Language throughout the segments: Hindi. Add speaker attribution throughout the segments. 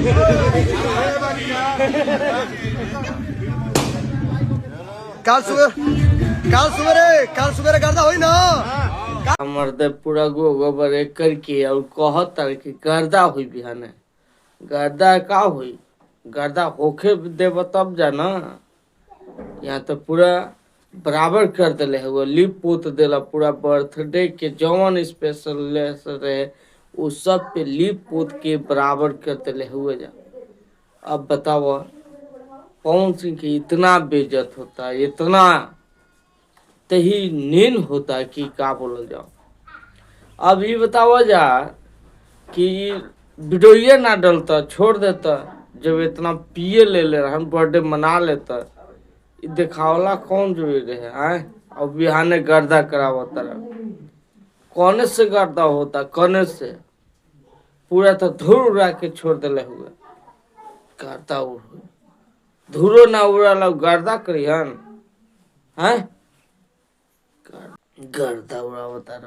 Speaker 1: काल सुबह गर्दा होई ना
Speaker 2: मर्दे पूरा गोबर एक करके और कहतर कि गर्दा हुई बिहाने गर्दा का हुई गर्दा होखे देव तब जाना। यहाँ तो पूरा बराबर कर दिले हुआ लिप पोत देला पूरा बर्थडे के जवन स्पेशल रहे वो सब पे लिप पोत के बराबर कर दिले हुए जा। अब बताओ पवन सिंह की इतना बेइज्जत होता है इतना तही नीन होता है कि का बोल जाओ। अब ये बताओ जा कि वीडियो ना डलता छोड़ देता जब इतना पिए ले रहन बर्थडे मना लेता दिखावला कौन जो रहे आए और बिहाने गर्दा करावता कोने से गर्दा होता कोने से पूरा तो धूल उड़ा के छोड़ दिले हुए गर्दा उड़ धूलो ना उड़ा गर्दा करिहन हैं गर्दा उड़ावता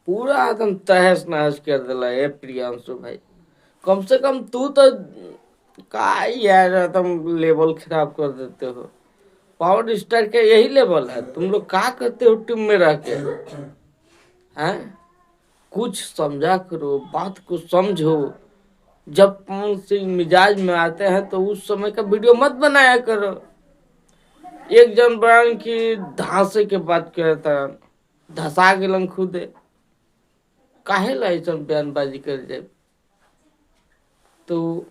Speaker 2: पूरा एकदम तहस नहस कर दिला है प्रियांशु भाई। कम से कम तू तो का यार तुम लेवल खराब कर देते हो। पावर स्टार के यही लेवल है तुम लोग का करते हो टीम में रह के हैं। कुछ समझा करो बात को समझो। जब पवन सिंह मिजाज में आते हैं तो उस समय का वीडियो मत बनाया करो। एक जन बयान की धांसे के बात करता धसा गेलन खुदे काहे ला ऐसा बयानबाजी कर जाए। तो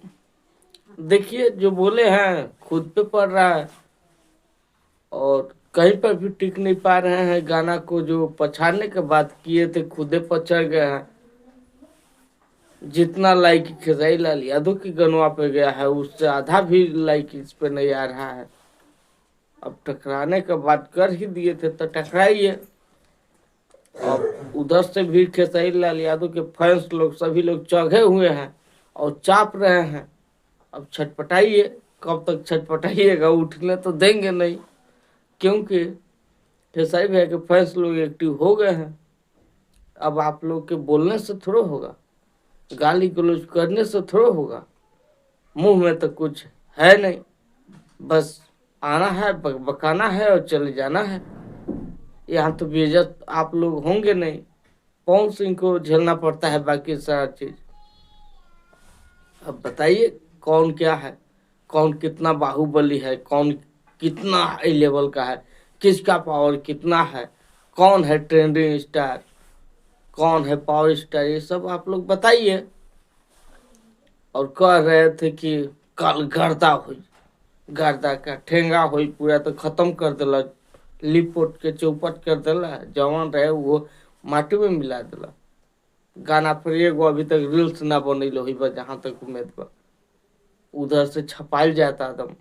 Speaker 2: देखिए जो बोले हैं खुद पे पड़ रहा है और कहीं पर भी टिक नहीं पा रहे हैं। गाना को जो पछाड़ने के बात किए थे खुदे पछड़ गए हैं। जितना लाइक खेसारी लाल यादव की गनवा पे गया है उससे आधा भी लाइक इस पे नहीं आ रहा है। अब टकराने का बात कर ही दिए थे तो टकराइए। अब उधर से भी खेसारी लाल यादव के फैंस लोग सभी लोग चौंके हुए हैं और चाप रहे हैं। अब छटपटाइए कब तक छटपटाइएगा उठने तो देंगे नहीं क्योंकि खेसारी भैया के फैंस लोग एक्टिव हो गए हैं। अब आप लोग के बोलने से थोड़ा होगा गाली गलौज करने से थोड़ा होगा। मुंह में तो कुछ है नहीं बस आना है बकाना है और चले जाना है। यहाँ तो बेइज्जत आप लोग होंगे नहीं पवन सिंह को झेलना पड़ता है बाकी सारा चीज। अब बताइए कौन क्या है कौन कितना बाहुबली है कौन कितना हाई लेवल का है किसका पावर कितना है कौन है ट्रेंडिंग स्टार कौन है पावर स्टार ये सब आप लोग बताइए। और कह रहे थे कि कल गर्दा हुई गर्दा का ठेंगा हुई पूरा तो खत्म कर दिला लिपोट के चौपट कर दिला जवान रहे वो माटी में मिला दिला। गाना पर एगो अभी तक रील्स ना बनल हुई बा जहाँ तक उम्मीद बा उधर से छपाइल जाता एकदम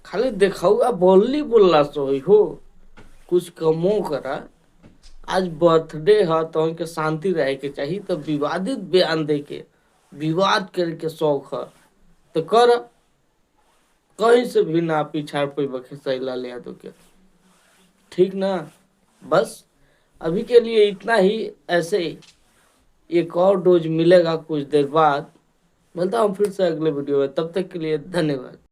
Speaker 2: खाली देखाऊआ बोलली बोलला सो हो कुछ कमो करा। आज बर्थडे है तो उनके शांति रहे के चाहिए तो विवादित बयान दे के विवाद करके शौक है तो कर कहीं से भी ना पिछाड़ पे खेसारी लाल यादव के ठीक ना। बस अभी के लिए इतना ही। ऐसे एक और डोज मिलेगा कुछ देर बाद मिलता हूँ फिर से अगले वीडियो में तब तक के लिए धन्यवाद।